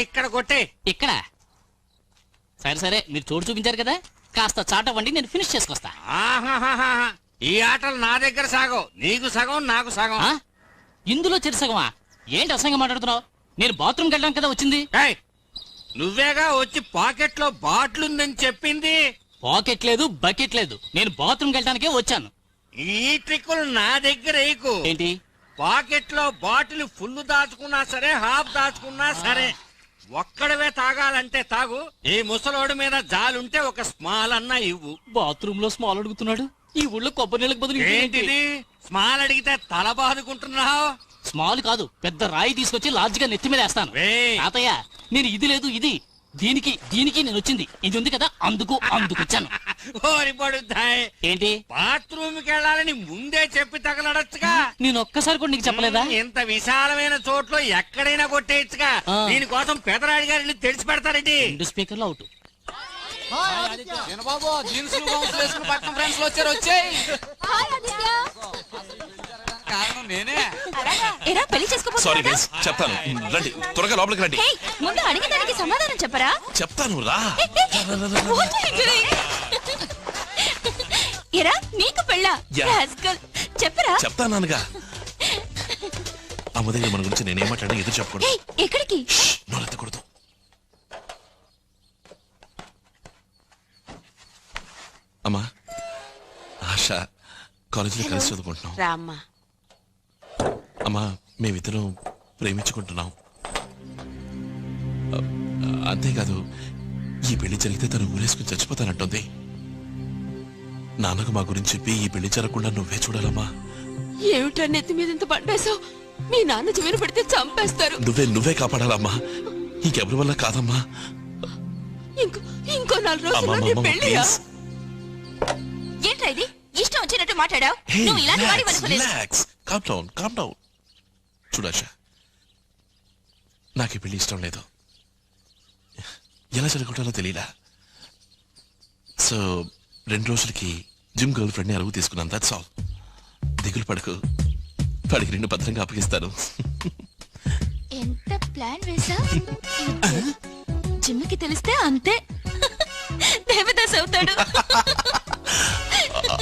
ఇక్కడ కొట్టే. ఇక్కడ సరే సరే, మీరు చోటు చూపించారు కదా, కాస్త చాటవ్వండి, నేను ఫినిష్ చేసుకొస్తా. ఈ ఆటలు నా దగ్గర సాగవు. నీకు సగం, నాకు సగం. ఇందులో చెరుసగమా? ఏంటి అసంగా మాట్లాడుతున్నావు? నేను బాత్రూమ్కి వెళ్ళాను కదా వచ్చింది. నువ్వేగా వచ్చి పాకెట్ లో బాటిల్ ఉందని చెప్పింది. పాకెట్ లేదు, బకెట్ లేదు, నేను బాత్రూమ్కి వెళ్ళడానికే వచ్చాను. ఈ ట్రిక్కులు నా దగ్గర వేయకు. ఏంటి? పాకెట్ లో బాటిల్ ఫుల్ దాచుకున్నా సరే, హాఫ్ దాచుకున్నా సరే, ఒక్కడవే తాగాలంటే తాగు. ఈ ముసలోడి మీద జాలుంటే ఒక స్మాల్ అన్నా ఇవ్వు. బాత్రూమ్ లో స్మాల్ అడుగుతున్నాడు. ఈ ఊళ్ళో కొబ్బరి నీళ్ళకి బదులు ఏంటిది? స్మాల్ అడిగితే తల బాదుకుంటున్నావు. స్మాల్ కాదు, పెద్ద రాయి తీసుకొచ్చి లార్జ్ గా నెత్తి మీద వేస్తాను. తాతయ్య, నేను ఇది లేదు ఇది, దీనికి నేను వచ్చింది ఇది ఉంది కదా, అందుకు వచ్చాను. ఏంటి? బాత్రూమ్ కి వెళ్ళాలని ముందే చెప్పి తగలడచ్చుగా. నేను ఒక్కసారి కూడా నీకు చెప్పలేదా? ఇంత విశాలమైన చోట్లో ఎక్కడైనా కొట్టేయచ్చుగా. దీనికోసం పెదరాడి గారిని తెడిచి పెడతారండి. 2 స్పీకర్లు అవుట్. చెప్తాను, రండి త్వరగా లోపలికి రండి. ముందు అడిగేదానికి సమాధానం చెప్పరా? చెప్తాను రా. ఎరా నీకు పెళ్ళా? చెప్పరా? చెప్తానుగా. అమ్మ దగ్గర మన గురించి నేనేం మాట్లాడినా ఎదురు చెప్పకూడదు. ఎక్కడికి? నోరెత్తకూడదు. అమ్మా, ఆశ కాలేజీలో కలిసి చదువుకుంటున్నాం. రామ్మా. అమ్మా, మేమిద్దరం ప్రేమించుకుంటున్నాం. అంతేకాదు, ఈ పెళ్లి జరిగితే తను ఊరేసుకుని చచ్చిపోతానంటుంది. నాన్నకు మా గురించి చెప్పి ఈ పెళ్లి జరగకుండా నువ్వే చూడాలమ్మా. ఏమిటా నెత్తి మీద ఇంత పడ్డాసో? మీ నాన్న చెవిన పడితే చంపేస్తారు. నువ్వే కాపాడాలమ్మా, ఇంకెవరి వల్ల కాదమ్మా. ఇంకో 4 రోజుల్లో పెళ్లి. ఏంట్రా ఇది? ఇష్టం వచ్చినట్టు మాట్లాడావు. నువ్వు ఇలాంటి వాడి వనుకోలేదు. చూడాషా, నాకు ఈ పెళ్లి ఇష్టం లేదు. ఎలా జరగటాలో తెలియలా. సో 2 రోజులకి జిమ్ గర్ల్ ఫ్రెండ్ ని అరువు తీసుకున్నాను. That's all. దిగులు పడకు, వాడికి 2 భద్రంగా అప్పగిస్తాను. ఎంత ప్లాన్ వేసా? జిమ్కి తెలిస్తే అంతే, దేవదాస్ అవుతాడు.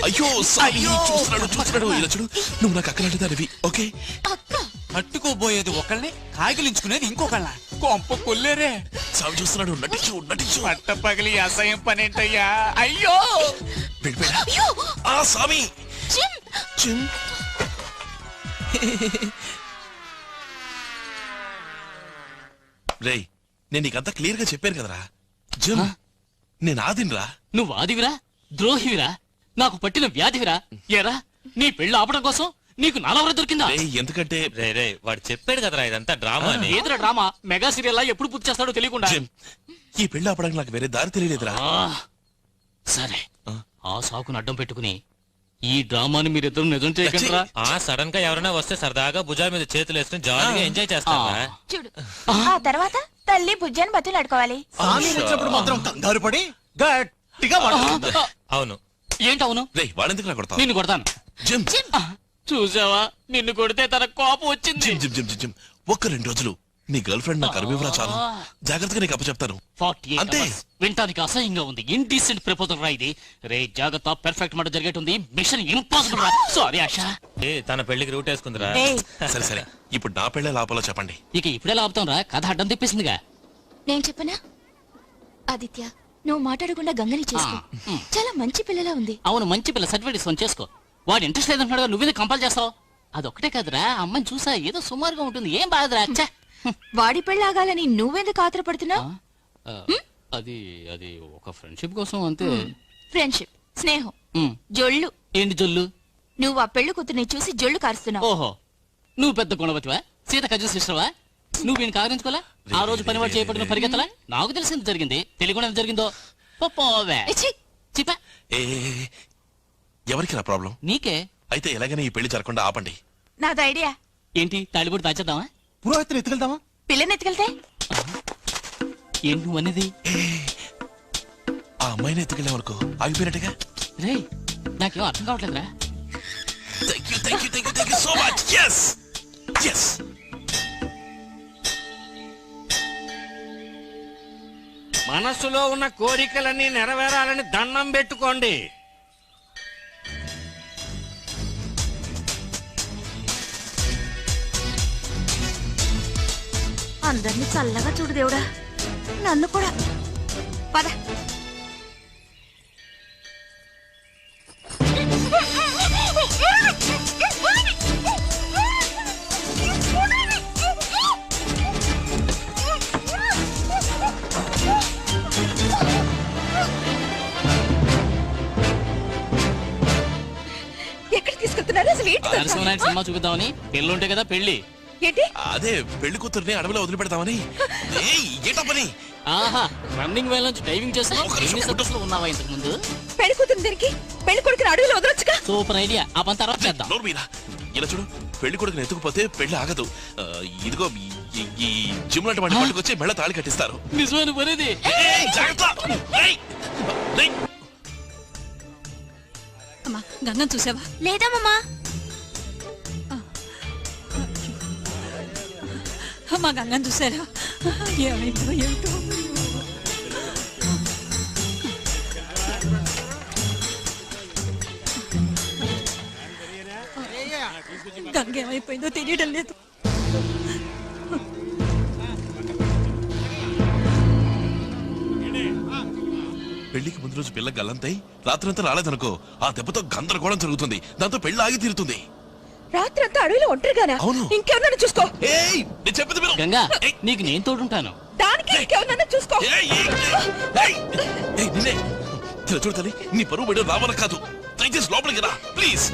అయ్యో చూస్తున్నాడు. ఇలా చూడు, నువ్వు నాకు అక్కలాంటి దానివి. ఓకే, పట్టుకోబోయేది ఒకళ్ళని, కాగిలించుకునేది ఇంకొకళ్ళ. కొంప కొల్లేరే. సామి చూస్తున్నాడు. నటించు. పట్ట పగిలి అసహ్యం పనేంటయ్యా. అయ్యో సామి. రేయ్, నేను నీకంతా క్లియర్ గా చెప్పాను కదరా. జిమ్ నేను ఆదినరా. నువ్వు ఆదివిరా, ద్రోహివిరా, నాకు పట్టిన వ్యాధివిరా. ఏరా, నీ పెళ్లి ఆపడం కోసం నీకు నాలవర దొరికిందా? ఎందుకంటే వాడు చెప్పాడు కదరా ఇదంతా డ్రామా. ఏదరా డ్రామా? మెగా సీరియల్ ఎప్పుడు పూర్తి చేస్తాడో తెలియకుండా. ఈ పెళ్లి ఆపడానికి నాకు వేరే దారి తెలియలేదురా. సరే, ఆ సాకును అడ్డం పెట్టుకుని ఈ డ్రామాని మీరిద్దరు నిజం చేయగలరా? సడన్ గా ఎవరైనా వస్తే సరదాగా భుజాల మీద చేతులు వేసుకుని జాలీగా ఎంజాయ్ చేస్తారా? చూడు, ఆ తర్వాత తల్లి భుజాన్ని బతులు అడుకోవాలి. మాత్రం కంగారు పడి గట్టిగా. అవును. ఏంటవును? రేయ్, వాడెందుకు నాకు కొడతావు? నిన్ను కొడతాను. జిమ్ చూసావా, నిన్ను కొడితే తన కోపం వచ్చింది. జిమ్ ఒక్క 2 రోజులు నీ గర్ల్ ఫ్రెండ్ నాకు అరువివరా చాలు. జాగ్రత్తగా నీకు అప్పచెప్తాను. అంతే. వింటానికి అసహ్యంగా ఉంది. ఇండీసెంట్ ప్రపోజల్ రా ఇది. రే జాగ్రత్త, పర్ఫెక్ట్ మాట జరిగేటుంది. మిషన్ ఇంపాసిబుల్ రా. సారీ ఆశ. తన పెళ్లికి రూట్ వేసుకుందిరా. సరే, ఇప్పుడు నా పెళ్ళే లాపాలో చెప్పండి. ఇక ఇప్పుడే లాపుతాం రా, కథ అడ్డం తెప్పేసిందిగా. నేను చెప్పనా? ఆదిత్య, నువ్వు మాట్లాడకుండా గంగని చేసుకో. చాలా మంచి పిల్లలా ఉంది. అవును, మంచి పిల్ల. సర్టిఫికేట్ చేసుకో. వాడు ఇంట్రెస్ట్ లేదంటున్నాడు, నువ్వేది కంపల్ చేస్తావు? అదొక్కటే కాదురా, అమ్మని చూసా ఏదో సుమారుగా ఉంటుంది. ఏం బాధరా? వాడి పెళ్ళాగాలని నువ్వెందుకు ఆత్రపడుతున్నావు? అది ఒక ఫ్రెండ్షిప్ కోసం అంతే. ఫ్రెండ్షిప్, స్నేహం, జొల్లు. ఏంటి జొల్లు? నువ్వు ఆ పెళ్లి కూతుర్ని చూసి జొల్లు కారుస్తున్నావు. ఓహో, నువ్వు పెద్ద గుణవతివా? సీత కజన్ సిస్టర్వా? నువ్వు ఈయన కాగరించుకోలే? ఆ రోజు పనివాడు చేయబడిన పరిగెత్తలా? నాకు తెలిసింది జరిగింది. తెలియకుండా జరిగిందో చిపా. ఎవరికి నా ప్రాబ్లం? నీకే. అయితే ఎలాగైనా ఈ పెళ్లి జరగకుండా ఆపండి. నాది ఐడియా. ఏంటి? తాళిబొట్టు దాచేద్దామా? పురోహితుని ఎత్తుకెళ్దామా? పిల్లని ఎత్తుకెళ్తే? ఏంటి నువ్వు అనేది? ఆ అమ్మాయిని ఎత్తుకెళ్ళామనుకో ఆగిపోయినట్టుగా. రే, నాకేం అర్థం కావట్లేదురా. Thank you so much. Yes. మనసులో ఉన్న కోరికలన్నీ నెరవేరాలని దండం పెట్టుకోండి. అందరినీ చల్లగా చూడు దేవుడా, నన్ను కూడా. పద. ఎక్కడ తీసుకెళ్తున్నారు అసలు? ఏంటి ఇదంతా? నరసింహనాయుడు సినిమా చూపిద్దామని. పెళ్ళి ఉంటే కదా పెళ్లి. ఏంటి? అదే పెళ్లి కూతుర్ని అడవిలో వదిలిపెడతామని. ఏయ్, ఏంటా పని? ఆహా, రన్నింగ్ వేల నుంచి డైవింగ్ చేస్తున్నావు. ఒక నిమిషం ఎన్ని సర్కస్ లో ఉన్నావా ఇంతకు ముందు? పెళ్లి కూతురు దీనికి పెళ్లి కొడుకుని అడవిలో వదలొచ్చుగా. Super idea. ఆ పని తర్వాత చేద్దాం. నోరు మీరా. ఇలా చూడు, పెళ్లి కొడుకుని ఎత్తుకుపోతే పెళ్లి ఆగదు. ఇదిగో ఈ జిమ్ లాంటి వాడిని పట్టుకొచ్చి మెళ్ళ తాళి కట్టిస్తారు. నిజమైన పనేది. ఏయ్, జాగ్రత్త. ఏయ్, ఏయ్. అమ్మా, గంగం చూసావా? లేదమ్మా. అమ్మా, గంగం చూసారా? ఏమైందో ఏమిటో. గంగ ఏమైపోయిందో తెలియడం లేదు. పెళ్లికి ముందు రోజు పిల్ల గల్లంతై రాత్రంతా రాలేదనుకో, ఆ దెబ్బతో గందరగోళం జరుగుతుంది. దాంతో పెళ్లి ఆగి తీరుతుంది. రాత్రంతా అడవిలో ఒంటరిగానా? అవును. ఇంకెవరన్నా చూసుకో. ఏయ్, నేను చెప్పేది విను. గంగా, నీకు నేను తోడుంటాను. దానికి ఇంకెవరన్నా చూసుకో. ఏయ్, ఏయ్, ఏయ్, ఏయ్, నిన్నే. ఇలా చూడు తల్లి, నీ పరువు బయట రావన కాదు. దయచేసి లోపలికి రా ప్లీజ్.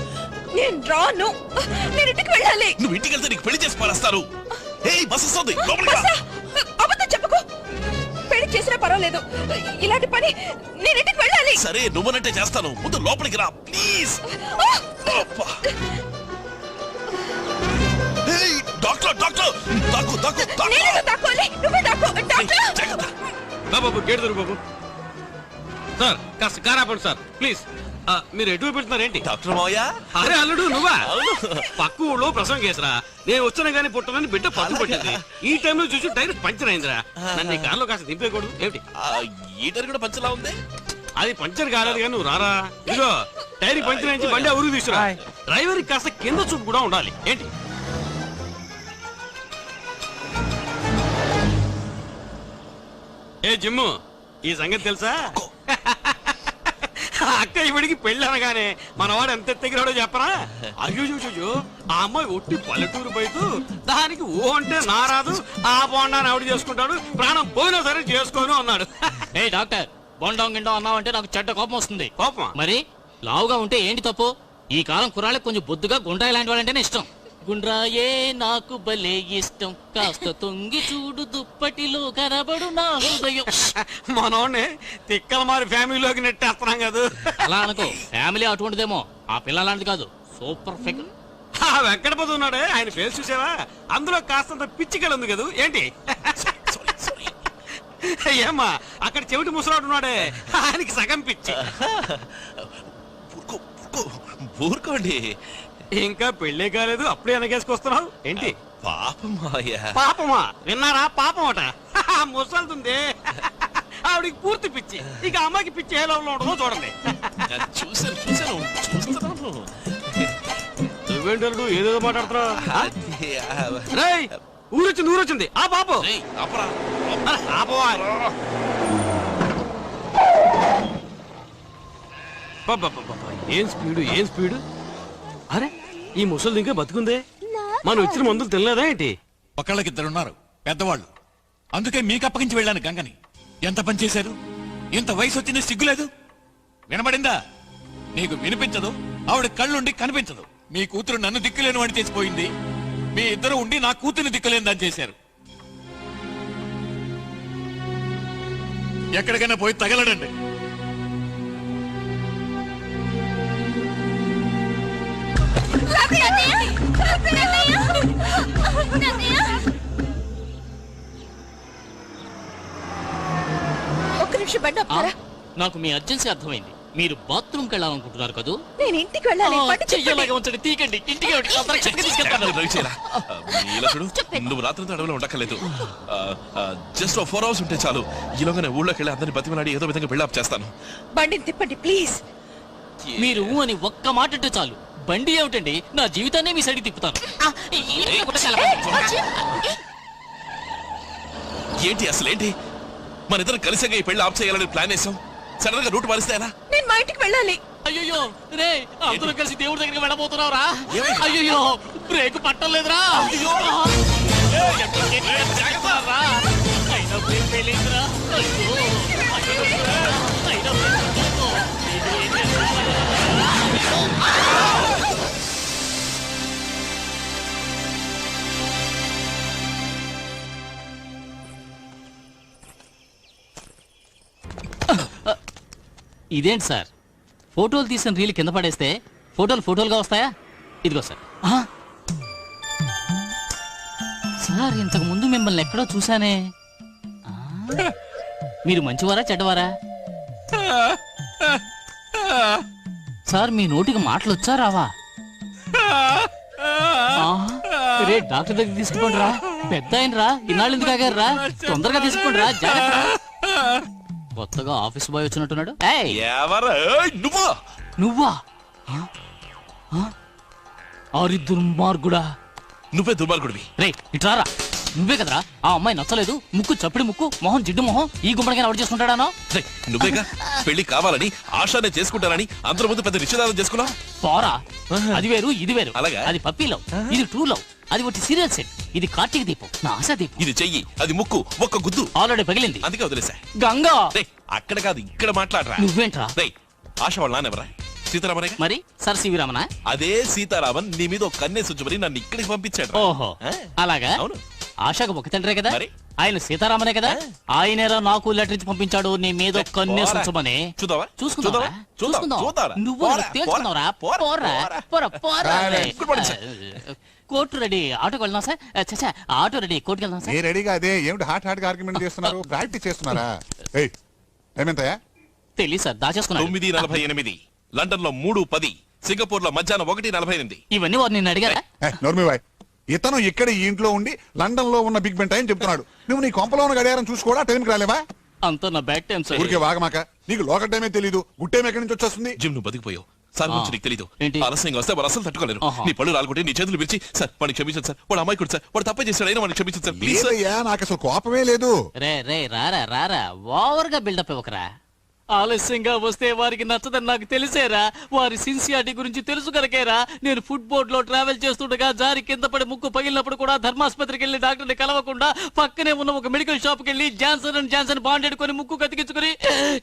నేను రాను. నేను ఇంటికి వెళ్ళాలి. నువ్వు ఇంటికి వెళ్తే నీకు పెళ్లి చేసి పారేస్తారు. ఏయ్, బస్ వస్తుంది, లోపలికి రా. అబద్ధం చెప్పుకో. పెళ్లి చేసినా పర్వాలేదు, ఇలాంటి పని నేను ఇంటికి వెళ్ళాలి. సరే, నువ్వనంటే చేస్తాను. ముందు లోపలికి రా ప్లీజ్. అబ్బా. ఏయ్, డాక్టర్ డాక్టర్, దాక్కు దాక్కు దాక్కు. నేను దాక్కోవాలి, నువ్వే దాక్కో. డాక్టర్, జాగ్రత్త. బాబు గేట్ దొరు బాబు. సార్ కాస్త కార్ ఆపండి సార్ ప్లీజ్. మీరు ఎటువైపు వెళ్తున్నారు ఏంటి? డాక్టర్ మావయ్య. అరే అల్లుడు నువ్వా? అవును. పక్క ఊళ్ళో ప్రసవం కేసురా. నేను వచ్చిన గానీ పుట్టనని బిడ్డ పట్టు పట్టింది. ఈ టైంలో చూసి టైర్ పంచర్ అయిందిరా. నన్ను ఈ కార్లో కాస్త దింపేయకూడదు ఏమిటి? ఈటర్ కూడా పంచలా ఉంది. అది పంచర్ కాలేదు కానీ నువ్వు రారా. ఇదిగో టైర్ పంచర్ అయించి బండి ఆ ఊరికి తీసుకురా. డ్రైవర్ కాస్త కింద చూపు కూడా ఉండాలి ఏంటి? ఏ జిమ్ము, ఈ సంగతి తెలుసా? అక్క ఇవిడికి పెళ్ళి అనగానే మనవాడు ఎంత ఎత్తగిరాడో చెప్పరా? అయ్యో, ఆ అమ్మాయి ఒట్టి పల్లెటూరు బయట, దానికి ఓ అంటే నారాదు, ఆ బోండాన్ని ఆవిడ చేసుకుంటాడు, ప్రాణం పోయినా సరే చేసుకోను అన్నాడు. ఏ డాక్టర్, బొండం గిండం అన్నావంటే నాకు చెడ్డ కోపం వస్తుంది. కోపమా? మరి లావుగా ఉంటే ఏంటి తప్పు? ఈ కాలం కుర్రాళ్ళకి కొంచెం బొద్దుగా గుండ్రాయి లాంటి వాళ్ళంటేనే ఇష్టం. గుండ్రాయే నాకు భలే ఇష్టం, కాస్త తొంగి చూడు దుప్పటిలో కనబడు నా హృదయం. మనోడిని తిక్కల మారి ఫ్యామిలీలోకి నెట్టేస్తున్నాం కదా. అలా అనుకో, ఫ్యామిలీ అటువంటిదేమో. ఆ పిల్ల లాంటిది కాదు, సూపర్ ఫిగర్. ఆ వెంకటపతి ఉన్నాడే, ఆయన ఫేస్ చూసావా? అందులో కాస్తంత పిచ్చికలు ఉంది కదా ఏంటి? ఏమ్మా, అక్కడ చెవిటి ముసలాడు ఉన్నాడే, ఆయనకి సగం పిచ్చి. ఊరుకోండి. ఇంకా పెళ్ళే కాలేదు, అప్పుడే వెనకేసుకొస్తున్నావు ఏంటి? పాపం మావయ్య. పాపమా? విన్నారా? పాపం అట. ముసలుతుంది. ఆవిడికి పూర్తి పిచ్చి. ఇక అమ్మాయికి పిచ్చి ఏ లెవెల్లో ఉంటుందో చూడండి. చూస్తున్నాను. నువ్వేంటారు ఏదేదో మాట్లాడుతున్నావు? రేయ్, ఊరొచ్చింది ఆ పాపం. ఏయ్, ఆపరా. ఆపవా. ఏం స్పీడు. అరే, ఈ ముసలి ఇంకా బతుకుందే. మనం ఇచ్చిన మందులు తినలేదా ఏంటి? ఒకళ్ళకిద్దరున్నారు పెద్దవాళ్ళు. అందుకే మీకు అప్పగించి వెళ్ళాను గంగని. ఎంత పని చేశారు? ఇంత వయసు వచ్చిన సిగ్గులేదు. వినబడిందా? నీకు వినిపించదు, ఆవిడ కళ్ళుండి కనిపించదు. మీ కూతురు నన్ను దిక్కులేని వాడిని చేసిపోయింది. మీ ఇద్దరు ఉండి నా కూతుర్ని దిక్కులేని దాన్ని చేశారు. ఎక్కడికైనా పోయి తగలడండి. ఒక్క నిమిషం బండి ఆపుతారా? నాకు మీ అర్జెన్సీ అర్థమైంది. మీరు బాత్రూమ్కి వెళ్ళాలనుకుంటున్నారు కదూ నేను ఇంటికి వెళ్ళాలి పట్టు చెప్పండి. చెయ్యలాగా ఉంచండి తీకండి ఇంటికి తీసుకెళ్తాను డ్రైవ్ చేయరా? ఇలా చూడు, నువ్వు రాత్రంతా అడవిలో ఉండక్కర్లేదు. జస్ట్ 4 hours ఉంటే చాలు. ఈలోగానే ఊళ్ళోకి వెళ్ళి అందరిని బతిమలాడి ఏదో విధంగా బిల్డప్ చేస్తాను. బండిని తిప్పండి ప్లీజ్. మీరు ఊ అని ఒక్క మాట అంటే చాలు. బండి ఏమిటండి, నా జీవితాన్ని మీ సైడ్కి తిప్పుతాను. ఏంటి అసలు ఏంటి? మన ఇద్దరు కలిసిగా ఈ పెళ్లి ఆఫ్ చేయాలని ప్లాన్ వేసాం. సడన్ గా రూట్ మారిస్తే ఎలా? నేను మా ఇంటికి వెళ్ళాలి. అయ్యో రే అందరూ కలిసి దేవుడి దగ్గరికి వెళ్ళబోతున్నావురా. అయ్యో బ్రేక్ పట్టలేదురా. అయినా బ్రేక్ వేయలేదురా. అయ్యో అయినా బ్రేక్ పట్టలేదు. ఏం చేస్తున్నారా? ఇదేంటి సార్, ఫోటోలు తీసిన రీల్ కింద పడేస్తే ఫోటోలుగా వస్తాయా? ఇదిగో సార్. సార్ ఇంతకు ముందు మిమ్మల్ని ఎక్కడో చూసానే. మీరు మంచివారా చెడ్డవారా? సార్ మీ నోటికి మాటలు వచ్చా రావా? రే డాక్టర్ దగ్గర తీసుకుపోండి రా. పెద్ద అయినరా, ఇన్నాళ్ళు ఎందుకు ఆగారు రా? తొందరగా తీసుకుపోండి రా, జాగ్రత్త. కొత్తగా ఆఫీస్ బాయ్ వచ్చినట్టున్నాడు. నువ్వా? ఆరి దుర్మార్గుడా. నువ్వే దుర్మార్గుడివి. రే ఇట్లారా, నువ్వే కదరా ఆ అమ్మాయి నచ్చలేదు, ముక్కు చప్పిడి ముక్కు, మొహం జిడ్డు మొహం, ఈ గుమ్మడిగా ఎవరు చేసుకుంటాడానో? నువ్వేగా పెళ్లి కావాలని ఆశానే చేసుకుంటానని అందరి ముందు పెద్ద నిశ్చితార్థం చేసుకున్నావు. పోరా, అది వేరు ఇది వేరు. అలాగా? అది పప్పీ లవ్, ఇది ట్రూ లవ్. అది ఒకటి సీరియల్ సెట్, ఇది కార్తీక దీపం, నా ఆశా దీపం. ఇది చెయ్యి, అది ముక్కు, ఒక్క గుద్దు ఆల్రెడీ పగిలింది. అందుకే వదిలేసా. గంగా అక్కడ కాదు ఇక్కడ మాట్లాడరా. నువ్వేంట్రా? ఆశ వాళ్ళ నాన్నెవరా? సీతారామనే. మరి సర్ సివి రమణ. అదే సీతారామన్ నీ మీద ఒక కన్నేసి ఉంచమని నన్ను ఇక్కడికి పంపించాడు. ఓహో అలాగా? అవును. ఆశకు ఒక తండ్రే కదా, మరి? ఆయన సీతారామనే కదా. ఆయనేరా నాకు లెటర్ ఇచ్చి పంపించాడు నీ మీద కన్నేసి ఉంచమని. చూద్దామా? చూసుకుందాం. నువ్వు తేల్చుకుందాంరా. కోర్టు రెడీ, ఆటోకి వెళ్దాం సార్. చచ్చా ఆటో రెడీ, కోర్టుకి వెళ్దాం సార్. రెడీగా అదే ఏమిటి హాట్ గా ఆర్గ్యుమెంట్ చేస్తున్నారు? ప్రాక్టీస్ చేస్తున్నారా? ఏమెంతయా? తెలియదు సార్, దాచేసుకున్నాను. 9:48 లండన్ లో 3:10 సింగపూర్ లో మధ్యాహ్నం 1:48. ఇవన్నీ వారు నిన్ను అడిగారా? నోర్మివాయ్, ఇతను ఇక్కడ ఈ ఇంట్లో ఉండి లండన్ లో ఉన్న బిగ్ బెన్ టైం చెప్తున్నాడు. నువ్వు నీ కొంపలో ఉన్న గడియారం చూసుకోవడా? టైంకి రాలేవా? అంతా నా బ్యాడ్ టైం సార్. ఊరికే వాగమాక. నీకు లోకల్ టైమే తెలీదు, గుడ్ టైం ఎక్కడి నుంచి వచ్చేస్తుంది? జిమ్ నువ్వు బతికిపోయావు. సార్ గురించి నీకు తెలీదు. ఏంటి? ఆలస్యంగా వస్తే వారు అసలు తట్టుకోలేరు. ఆహా. నీ పళ్ళు రాలుకుంటే నీ చేతులు విరిచి సార్ వాడిని క్షమించండి సార్, వాడు అమ్మాయి కూడా సార్, వాడు తప్పే చేశాడు అయినా వాడిని క్షమించండి సార్ ప్లీజ్ సార్. లేదయ్యా, నాకు అసలు కోపమే లేదు. రే రారా ఓవర్ గా బిల్డప్ ఇవ్వకరా. ఆలస్యంగా వస్తే వారికి నచ్చదని నాకు తెలిసేరా. వారి సిన్సియారిటీ గురించి తెలుసు కనుకేరా నేను ఫుడ్ బోర్డ్ లో ట్రావెల్ చేస్తుండగా జారి కింద పడి ముక్కు పగిలినప్పుడు కూడా ధర్మాసుపత్రికి వెళ్లి డాక్టర్ని కలవకుండా పక్కనే ఉన్న ఒక మెడికల్ షాప్ కి వెళ్లి జాన్సన్ బాండెడ్ కొని ముక్కు కతికించుకుని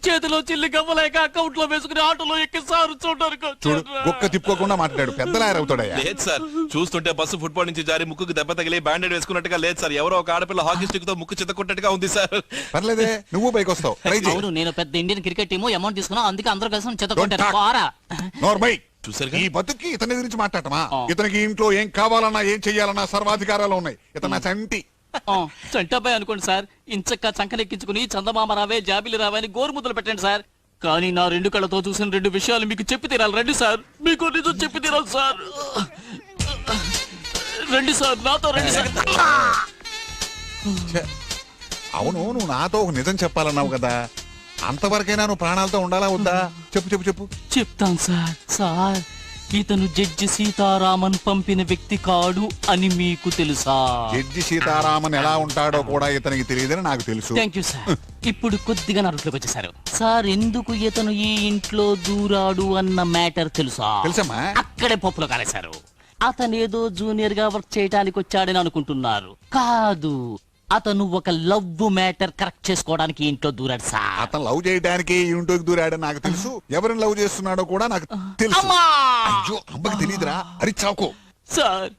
చేతిలో చిల్లి గవ్వలేక అకౌంట్ లో వేసుకుని ఆటోలో ఎక్కి సారు చూడడానికి చూడు, కుక్క తిప్పుకోకుండా మాట్లాడాడు. పెద్దలాయరవుతాడయ్యా. లేదు సార్, చూస్తుంటే బస్సు ఫుట్బాల్ నుంచి జారి ముక్కుకు దెబ్బ తగిలి బ్యాండెడ్ వేసుకున్నట్టుగా లేదు సార్. ఎవరో ఒక ఆడపిల్ల హాకీ స్టిక్ తో ముక్కు చిత్తకున్నట్టుగా ఉంది సార్. పర్లేదే, నువ్వు పైకి వస్తావు. అవును, నేను పెద్ద ఇండియన్ క్రికెట్ టీము అమౌంట్ తీసుకున్నా, అందుకే అందరూ కలిసి Don't చెత్తకొట్టారు. చూసారుగా? ఈ బతుక్కి ఇతని గురించి మాట్లాడటమా? ఇతనికి ఇంట్లో ఏం కావాలన్నా ఏం చెయ్యాలన్నా సర్వాధికారాలు ఉన్నాయి. ఇతను నా చంటి. చంటాబాయ్ అనుకోండి సార్. ఇంచక్క చంకనెక్కించుకుని చందమామ రావే జాబిలి రావే అని గోరుముద్దలు పెట్టండి సార్. కానీ నా 2 కళ్ళతో చూసిన 2 విషయాలు మీకు చెప్పి తీరాలి. రండి సార్, మీకు నిజం చెప్పి తీరాలి సార్. రండి సార్, నాతో రండి సార్. అవును, నువ్వు నాతో ఒక నిజం చెప్పాలన్నావు కదా, అంతవరకైనా నువ్వు ప్రాణాలతో ఉండాలా వద్దా? చెప్పు. చెప్తాను సార్. సార్, ఇతను జడ్జి సీతారామన్ పంపిన వ్యక్తి కాడు అని మీకు తెలుసా? జడ్జి సీతారామన్ ఎలా ఉంటాడో కూడా ఇతనికి తెలియదని నాకు తెలుసు. Thank you sir. ఇప్పుడు కొద్దిగా నా రూట్లోకి వచ్చేసారు సార్. ఎందుకు ఇతను ఈ ఇంట్లో దూరాడు అన్న మ్యాటర్ తెలుసా? తెలుసమ్మా. అక్కడే పప్పులో కాలేశారు. అతనేదో జూనియర్ గా వర్క్ చేయడానికి వచ్చాడని అనుకుంటున్నారు. కాదు, అతను ఒక లవ్ మ్యాటర్ కరెక్ట్ చేసుకోవడానికి ఇంట్లో దూరాడు సార్. అతను లవ్ చేయడానికి ఇంట్లోకి దూరాడని నాకు తెలుసు. ఎవరిని లవ్ చేస్తున్నాడో కూడా నాకు తెలుసు. అయ్యో, అమ్మకి తెలియదురా. అరి చాకు సార్,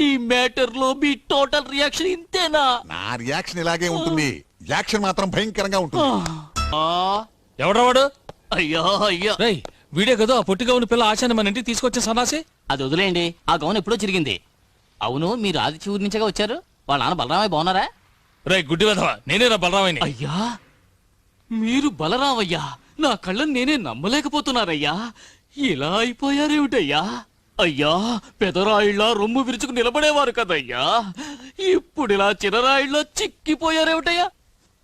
ఈ మ్యాటర్ లో మీ టోటల్ రియాక్షన్ ఇంతేనా? నా రియాక్షన్ ఇలాగే ఉంటుంది. యాక్షన్ మాత్రం భయంకరంగా ఉంటుంది. ఎవడ్రా వాడు? అయ్యో రేయ్, వీడే కదా ఆ పొట్టిగా ఉన్న పిల్ల ఆశాన్ని మన ఇంటికి తీసుకొచ్చే సన్నాసి. అది వదిలేయండి, ఆ గౌన్ ఎప్పుడో చిరిగింది. అవును, మీరు ఆదిత్య ఊరి నుంచిగా వచ్చారు. వాళ్ళ నాన్న బలరామయ్య బాగున్నారా? రేయ్ గుడ్డి వెధవా, నేనేరా బలరామయ్యని. అయ్యా, మీరు బలరామయ్యా? నా కళ్ళని నేనే నమ్మలేకపోతున్నానయ్యా. ఇలా అయిపోయారేమిటయ్యా? అయ్యా, పెదరాయిళ్ళ రొమ్ము విరుచుకు నిలబడేవారు కదయ్యా, ఇప్పుడు ఇలా చిన్నరాయిళ్ళ చిక్కిపోయారేమిటయ్యా?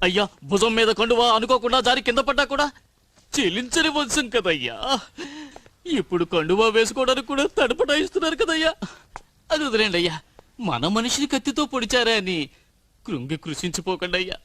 అయ్యా, భుజం మీద కండువా అనుకోకుండా జారి కింద పడ్డా కూడా చెలించని వంశం కదయ్యా, ఇప్పుడు కండువా వేసుకోవడానికి కూడా తడపటాయిస్తున్నారు కదయ్యా. అది వదిలేండి అయ్యా, మన మనిషిని కత్తితో పొడిచారా అని కృంగి కృషించిపోకండి అయ్యా.